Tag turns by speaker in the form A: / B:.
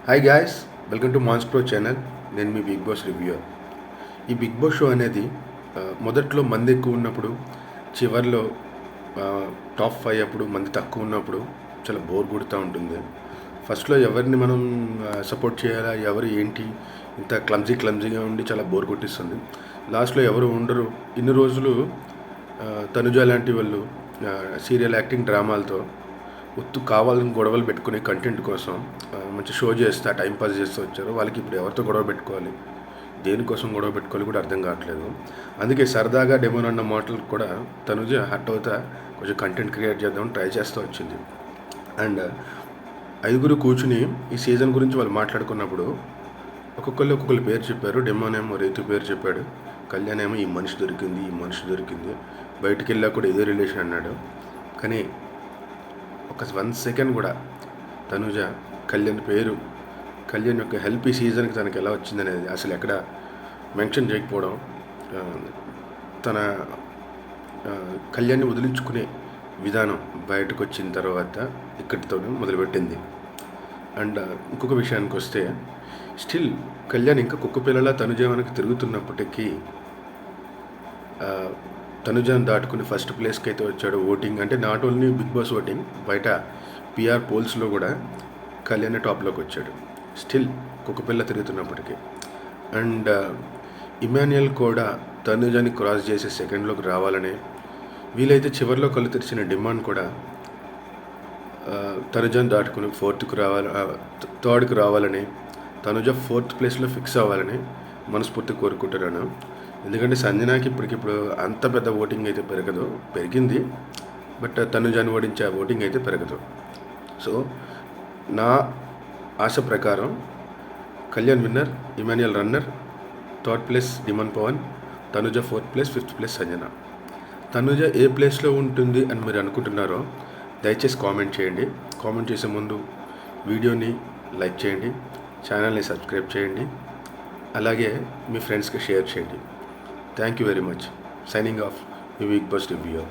A: Hi guys, welcome to mans pro channel. నేను మీ big boss reviewer. ఈ big boss show అనేది మొదట్లో మంది ఎక్కువ ఉన్నప్పుడు, చివరిలో టాప్ 5 అప్పుడు మంది తక్కువ ఉన్నప్పుడు చాలా బోర్ కొడుతూ ఉంటుంది. ఫస్ట్లో ఎవరిని మనం సపోర్ట్ చేయాలా, ఎవరు ఏంటి ఇంత క్లమ్జీగా ఉండి చాలా బోర్ కొట్టిస్తుంది. లాస్ట్లో ఎవరు ఉండరు. ఇన్ని రోజులు తనుజ లాంటి వాళ్ళు సీరియల్ యాక్టింగ్ డ్రామాలతో కావాలని గొడవలు పెట్టుకునే కంటెంట్ కోసం మంచి షో చేస్తే టైంపాస్ చేస్తూ వచ్చారు. వాళ్ళకి ఇప్పుడు ఎవరితో గొడవ పెట్టుకోవాలి, దేనికోసం గొడవ పెట్టుకోవాలి కూడా అర్థం కావట్లేదు. అందుకే సరదాగా డెమోన్ అన్న మాటలు కూడా తనుజ హట్ అవుతా కొంచెం కంటెంట్ క్రియేట్ చేద్దామని ట్రై చేస్తూ వచ్చింది. అండ్ 5 కూర్చుని ఈ సీజన్ గురించి వాళ్ళు మాట్లాడుకున్నప్పుడు ఒక్కొక్కరు పేరు చెప్పారు. డెమోన్ ఏమో రైతు పేరు చెప్పాడు, కళ్యాణ్ ఏమో ఈ మనిషి దొరికింది, బయటికి వెళ్ళా కూడా ఇదే రిలేషన్ అన్నాడు. కానీ ఒక 1 సెకండ్ కూడా తనుజ కళ్యాణ్ యొక్క హెల్ప్ ఈ సీజన్కి తనకి ఎలా వచ్చిందనేది అసలు ఎక్కడ మెన్షన్ చేయకపోవడం, తన కళ్యాణ్ని వదిలించుకునే విధానం బయటకు వచ్చిన తర్వాత ఇక్కడితో మొదలుపెట్టింది. అండ్ ఇంకొక విషయానికి వస్తే, స్టిల్ కళ్యాణ్ ఇంకా కుక్క పిల్లల తనుజ మనకి తిరుగుతున్నప్పటికీ తనుజాను దాటుకుని ఫస్ట్ ప్లేస్కి అయితే వచ్చాడు. ఓటింగ్ అంటే not only Bigg Boss voting, బయట పిఆర్ పోల్స్లో కూడా కళ్యాణ్ టాప్లోకి వచ్చాడు. స్టిల్ కుక్కపిల్ల తిరుగుతున్నప్పటికీ. అండ్ ఇమాన్యుయల్ కూడా తనుజాని క్రాస్ చేసి సెకండ్లోకి రావాలని, వీలైతే చివరిలో కళ్ళు తెరిచిన డిమాండ్ కూడా తనుజాని దాటుకుని థర్డ్కి రావాలని, తనుజ 4th ప్లేస్లో ఫిక్స్ అవ్వాలని మనస్ఫూర్తి కోరుకుంటున్నాను. ఎందుకంటే సంజనాకి ఇప్పటికిప్పుడు అంత పెద్ద ఓటింగ్ అయితే పెరిగింది, బట్ తనుజాని ఓడించే ఓటింగ్ అయితే పెరగదు. సో నా ఆశ ప్రకారం Kalyan winner, Emmanuel runner, 3rd place demon Pavan, Tanuja 4th place, 5th place Sanjana. Tanuja ఏ ప్లేస్లో ఉంటుంది అని మీరు అనుకుంటున్నారో దయచేసి కామెంట్ చేయండి. కామెంట్ చేసే ముందు వీడియోని లైక్ చేయండి, ఛానల్ని సబ్స్క్రైబ్ చేయండి, అలాగే మీ ఫ్రెండ్స్కి షేర్ చేయండి. Thank you very much. Signing off, your Big Boss Reviewer.